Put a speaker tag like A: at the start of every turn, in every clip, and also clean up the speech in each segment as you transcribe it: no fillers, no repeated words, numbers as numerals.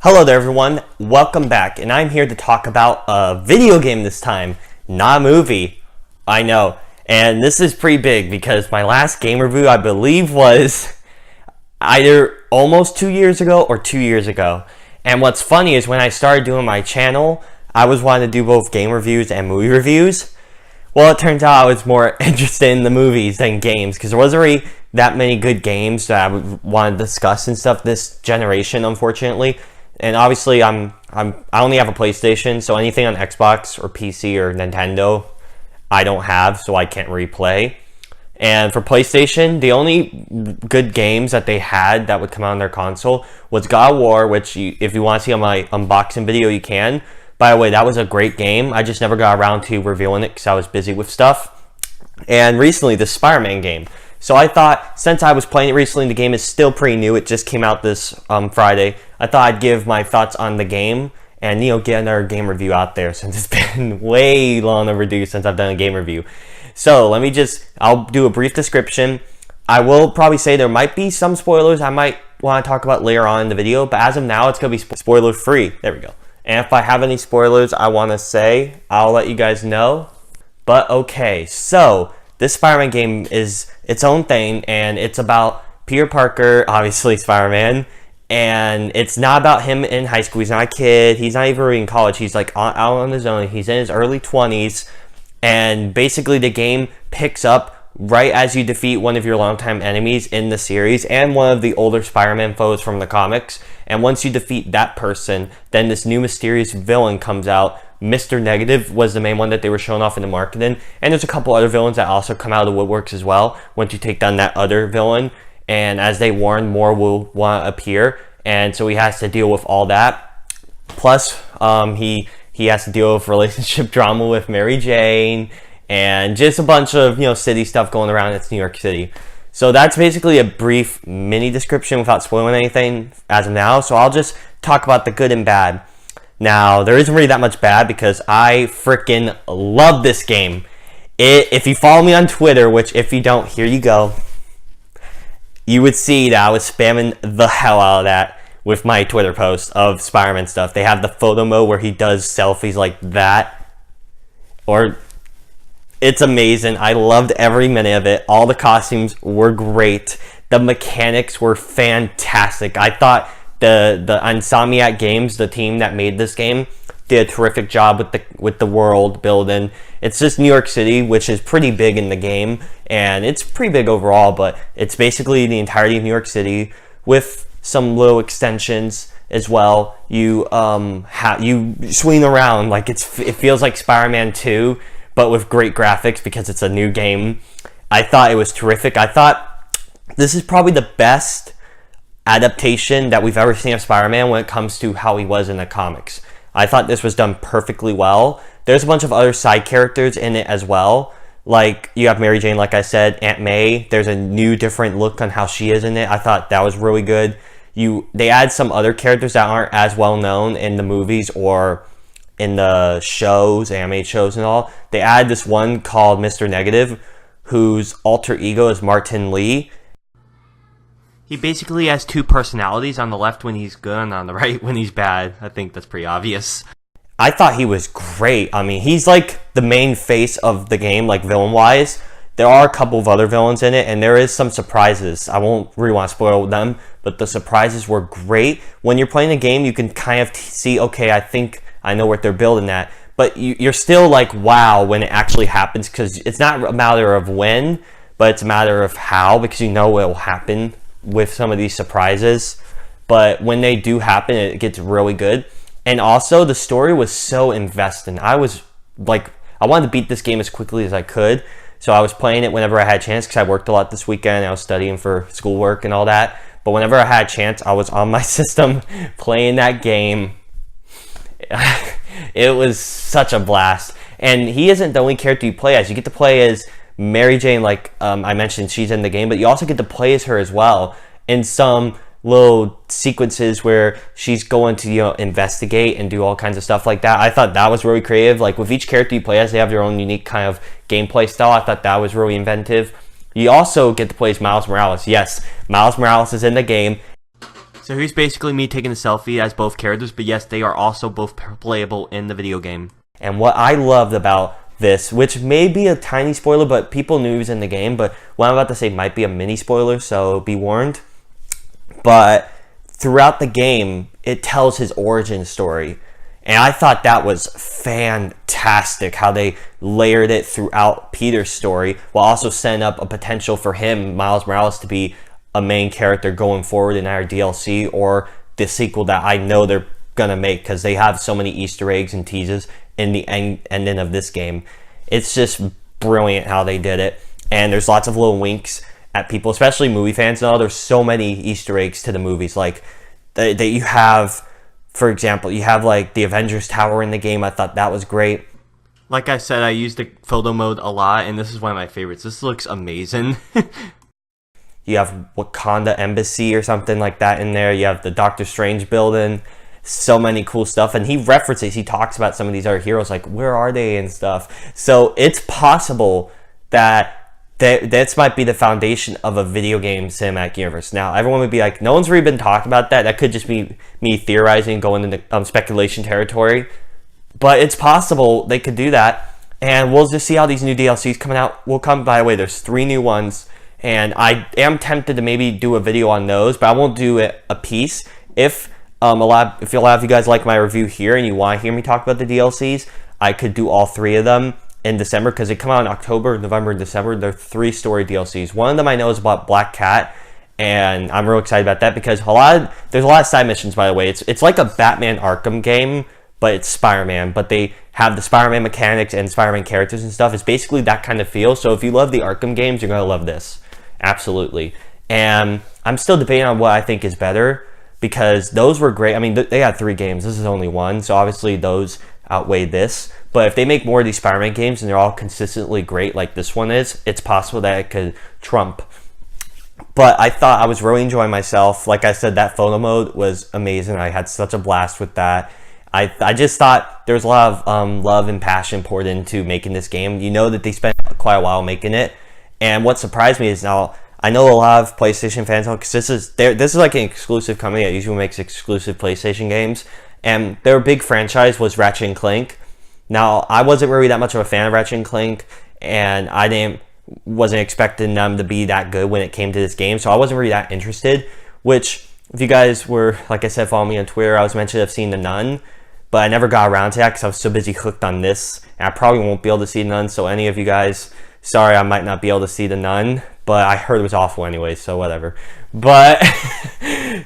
A: Hello there everyone, welcome back, and I'm here to talk about a video game this time, not a movie. I know, and this is pretty big because my last game review I believe was either almost 2 years ago or 2 years ago. And what's funny is when I started doing my channel, I was wanting to do both game reviews and movie reviews. Well, it turns out I was more interested in the movies than games because there wasn't really that many good games that I would want to discuss and stuff this generation, unfortunately. And obviously, I only have a PlayStation, so anything on Xbox or PC or Nintendo, I don't have, so I can't replay. And for PlayStation, the only good games that they had that would come out on their console was God of War, which if you want to see on my unboxing video, you can. By the way, that was a great game. I just never got around to reviewing it because I was busy with stuff. And recently, the Spider-Man game. So I thought, since I was playing it recently, the game is still pretty new. It just came out this Friday. I thought I'd give my thoughts on the game and, get another game review out there since it's been way long overdue since I've done a game review. So I'll do a brief description. I will probably say there might be some spoilers I might want to talk about later on in the video, but as of now, it's going to be spoiler free. There we go. And if I have any spoilers I want to say, I'll let you guys know. But okay, so this Spider-Man game is its own thing, and it's about Peter Parker, obviously Spider-Man, and it's not about him in high school. He's not a kid. He's not even really in college. He's like out on his own. He's in his early 20s, and basically the game picks up right as you defeat one of your longtime enemies in the series and one of the older Spider-Man foes from the comics. And once you defeat that person, then this new mysterious villain comes out. Mr. Negative was the main one that they were showing off in the marketing, and there's a couple other villains that also come out of the woodworks as well once you take down that other villain. And as they warn, more will want to appear, and so he has to deal with all that. Plus, he has to deal with relationship drama with Mary Jane and just a bunch of city stuff going around. It's New York City. So that's basically a brief mini description without spoiling anything as of now. So I'll just talk about the good and bad. Now, there isn't really that much bad because I freaking love this game. If you follow me on Twitter, which if you don't, here you go, you would see that I was spamming the hell out of that with my Twitter posts of Spider-Man stuff. They have the photo mode where he does selfies like that. It's amazing. I loved every minute of it. All the costumes were great. The mechanics were fantastic. I thought the Insomniac Games, the team that made this game, did a terrific job with the world building. It's just New York City, which is pretty big in the game, and it's pretty big overall, but it's basically the entirety of New York City with some little extensions as well. You swing around like it feels like Spider-Man 2, but with great graphics because it's a new game. I thought it was terrific. I thought this is probably the best adaptation that we've ever seen of Spider-Man when it comes to how he was in the comics. I thought this was done perfectly well. There's a bunch of other side characters in it as well. Like, you have Mary Jane, like I said, Aunt May. There's a new, different look on how she is in it. I thought that was really good. They add some other characters that aren't as well known in the movies or in the shows, animated shows and all. They add this one called Mr. Negative, whose alter ego is Martin Lee. He basically has two personalities, on the left when he's good and on the right when he's bad. I think that's pretty obvious. I thought he was great. I mean, he's like the main face of the game, like villain-wise. There are a couple of other villains in it, and there is some surprises. I won't really want to spoil them, but the surprises were great. When you're playing the game, you can kind of see, okay, I think I know what they're building at. But you're still like, wow, when it actually happens, because it's not a matter of when, but it's a matter of how, because you know what will happen with some of these surprises. But when they do happen, it gets really good. And also, the story was so investing. I was like, I wanted to beat this game as quickly as I could, so I was playing it whenever I had a chance because I worked a lot this weekend. I was studying for schoolwork and all that. But whenever I had a chance, I was on my system playing that game. It was such a blast. And he isn't the only character you play as. You get to play as Mary Jane, like I mentioned, she's in the game, but you also get to play as her as well in some little sequences where she's going to investigate and do all kinds of stuff like that. I thought that was really creative. Like, with each character you play as, they have their own unique kind of gameplay style. I thought that was really inventive. You also get to play as Miles Morales. Yes, Miles Morales is in the game. So here's basically me taking a selfie as both characters, but yes, they are also both playable in the video game. And what I loved about this, which may be a tiny spoiler, but people knew he was in the game, but what I'm about to say might be a mini spoiler, so be warned. But throughout the game, it tells his origin story. And I thought that was fantastic, how they layered it throughout Peter's story, while also setting up a potential for him, Miles Morales, to be a main character going forward in our DLC or the sequel that I know they're gonna make, because they have so many Easter eggs and teases in the ending of this game. It's just brilliant how they did it, and there's lots of little winks at people, especially movie fans. Now there's so many Easter eggs to the movies, like that you have, for example, you have like the Avengers Tower in the game. I thought that was great. Like I said, I used the photo mode a lot, and this is one of my favorites. This looks amazing. You have Wakanda Embassy or something like that in there. You have the Doctor Strange building. So many cool stuff. And he references, he talks about some of these other heroes, like, where are they and stuff. So it's possible that this might be the foundation of a video game cinematic universe. Now, everyone would be like, no one's really been talking about that. That could just be me theorizing, going into speculation territory. But it's possible they could do that. And we'll just see how these new DLCs coming out will come. By the way, there's 3 new ones. And I am tempted to maybe do a video on those, but I won't do it a piece. If a lot of you guys like my review here and you want to hear me talk about the DLCs, I could do all 3 of them in December, because they come out in October, November, and December. They're 3 story DLCs. One of them I know is about Black Cat, and I'm real excited about that because there's a lot of side missions, by the way. It's like a Batman Arkham game, but it's Spider-Man, but they have the Spider-Man mechanics and Spider-Man characters and stuff. It's basically that kind of feel. So if you love the Arkham games, you're going to love this. Absolutely. And I'm still debating on what I think is better, because those were great. I mean, they had 3 games. This is only 1, so obviously those outweigh this. But if they make more of these Spider-Man games and they're all consistently great like this one is, it's possible that it could trump. But I thought I was really enjoying myself. Like I said, that photo mode was amazing. I had such a blast with that. I just thought there was a lot of love and passion poured into making this game. You know that they spent quite a while making it. And what surprised me is, now I know a lot of PlayStation fans, because this is like an exclusive company that usually makes exclusive PlayStation games, and their big franchise was Ratchet and Clank. Now, I wasn't really that much of a fan of Ratchet and Clank, and I wasn't expecting them to be that good when it came to this game, so I wasn't really that interested. Which, if you guys were, like I said, following me on Twitter, I was mentioned I've seen The Nun, but I never got around to that because I was so busy hooked on this, and I probably won't be able to see The Nun. So any of you guys, sorry, I might not be able to see The Nun, but I heard it was awful anyway, so whatever. But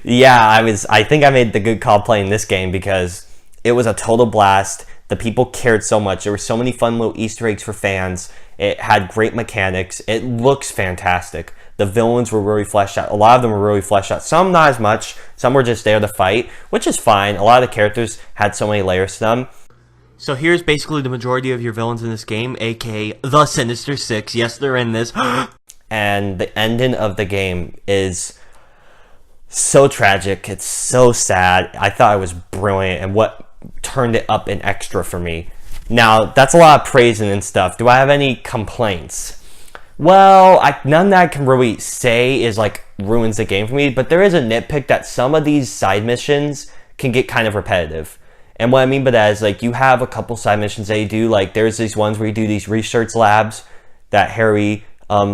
A: yeah, I think I made the good call playing this game, because it was a total blast. The people cared so much. There were so many fun little Easter eggs for fans. It had great mechanics. It looks fantastic. The villains were really fleshed out. A lot of them were really fleshed out. Some not as much. Some were just there to fight, which is fine. A lot of the characters had so many layers to them. So here's basically the majority of your villains in this game, aka the Sinister Six. Yes, they're in this. And the ending of the game is so tragic. It's so sad. I thought it was brilliant, and what turned it up an extra for me. Now, that's a lot of praising and stuff. Do I have any complaints? Well, none that I can really say is like ruins the game for me, but there is a nitpick that some of these side missions can get kind of repetitive. And what I mean by that is, like, you have a couple side missions that you do. Like, there's these ones where you do these research labs that Harry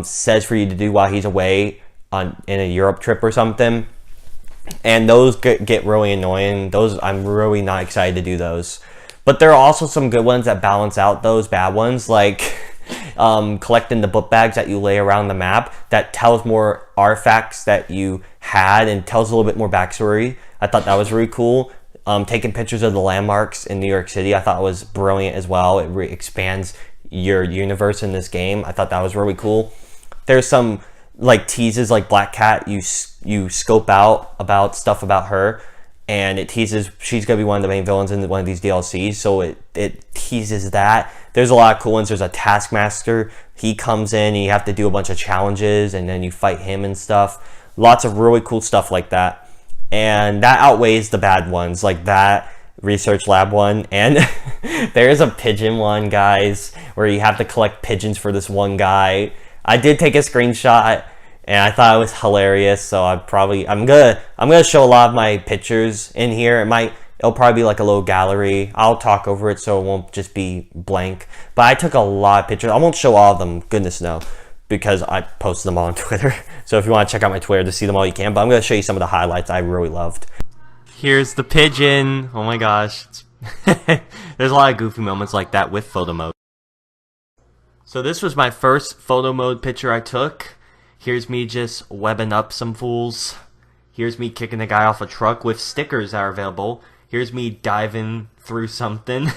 A: says for you to do while he's away in a Europe trip or something. And those get really annoying. Those, I'm really not excited to do those. But there are also some good ones that balance out those bad ones, like collecting the book bags that you lay around the map that tells more artifacts that you had and tells a little bit more backstory. I thought that was really cool. Taking pictures of the landmarks in New York City, I thought was brilliant as well. It expands your universe in this game. I thought that was really cool. There's some like teases, like Black Cat, you scope out about stuff about her, and it teases she's gonna be one of the main villains in one of these DLCs, so it teases that. There's a lot of cool ones. There's a Taskmaster. He comes in and you have to do a bunch of challenges, and then you fight him and stuff. Lots of really cool stuff like that, and that outweighs the bad ones, like that research lab one. And there's a pigeon one, guys, where you have to collect pigeons for this one guy. I did take a screenshot, and I thought it was hilarious. So I'm gonna show a lot of my pictures in here. It'll probably be like a little gallery. I'll talk over it so it won't just be blank. But I took a lot of pictures. I won't show all of them, goodness no, because I posted them all on Twitter. So if you want to check out my Twitter to see them all, you can. But I'm going to show you some of the highlights I really loved. Here's the pigeon. Oh my gosh. There's a lot of goofy moments like that with photo mode. So this was my first photo mode picture I took. Here's me just webbing up some fools. Here's me kicking a guy off a truck with stickers that are available. Here's me diving through something.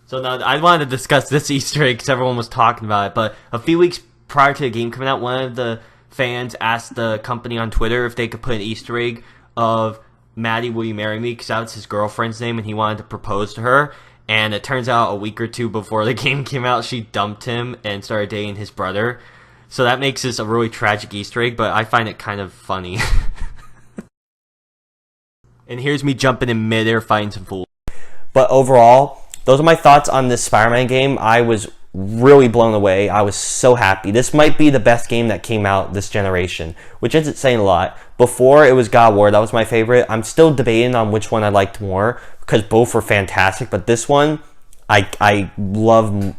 A: So now I wanted to discuss this Easter egg because everyone was talking about it. But a few weeks prior to the game coming out, one of the fans asked the company on Twitter if they could put an Easter egg of Maddie, will you marry me? Because that was his girlfriend's name and he wanted to propose to her. And it turns out a week or two before the game came out, she dumped him and started dating his brother. So that makes this a really tragic Easter egg, but I find it kind of funny. And here's me jumping in midair fighting some fools. But overall, those are my thoughts on this Spider-Man game. I was really blown away. I was so happy. This might be the best game that came out this generation, which isn't saying a lot. Before, it was God of War. That was my favorite. I'm still debating on which one I liked more because both were fantastic. But this one, I love.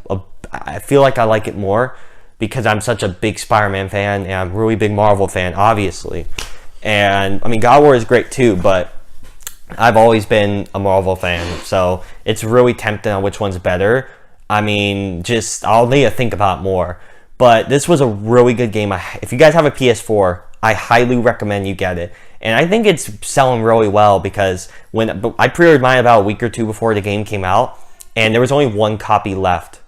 A: I feel like I like it more because I'm such a big Spider-Man fan and I'm a really big Marvel fan, obviously. And, I mean, God of War is great too, but I've always been a Marvel fan, so it's really tempting on which one's better. I mean, I'll need to think about it more. But this was a really good game. If you guys have a PS4, I highly recommend you get it. And I think it's selling really well because when I pre-ordered mine about a week or two before the game came out, and there was only one copy left.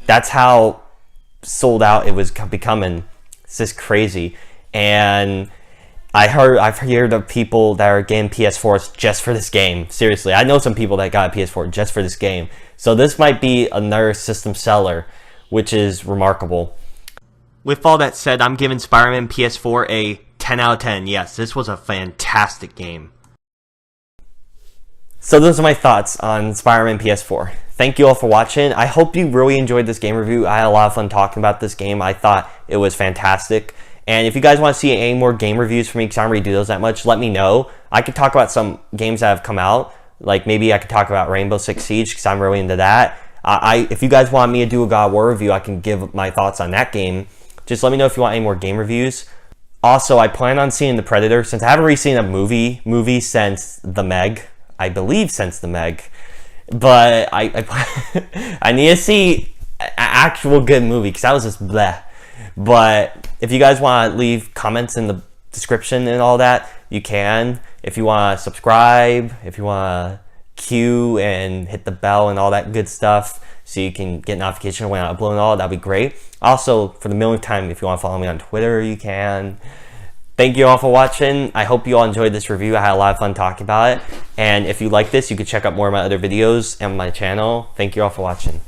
A: That's how sold out it was becoming. It's just crazy. And I've heard of people that are getting PS4s just for this game. Seriously, I know some people that got a PS4 just for this game. So this might be another system seller, which is remarkable. With all that said, I'm giving Spider-Man PS4 a 10 out of 10. Yes, this was a fantastic game. So those are my thoughts on Spider-Man PS4. Thank you all for watching. I hope you really enjoyed this game review. I had a lot of fun talking about this game. I thought it was fantastic. And if you guys want to see any more game reviews from me, because I don't really do those that much, let me know. I could talk about some games that have come out. Like maybe I could talk about Rainbow Six Siege, because I'm really into that. If you guys want me to do a God of War review, I can give my thoughts on that game. Just let me know if you want any more game reviews. Also, I plan on seeing The Predator, since I haven't really seen a movie since The Meg. I believe since The Meg. But I need to see an actual good movie, because that was just bleh. But if you guys want to leave comments in the description and all that, you can. If you want to subscribe, if you want to queue and hit the bell and all that good stuff so you can get notification when I upload and all, that'd be great. Also, for the millionth time, if you want to follow me on Twitter, you can. Thank you all for watching. I hope you all enjoyed this review. I had a lot of fun talking about it. And if you like this, you can check out more of my other videos on my channel. Thank you all for watching.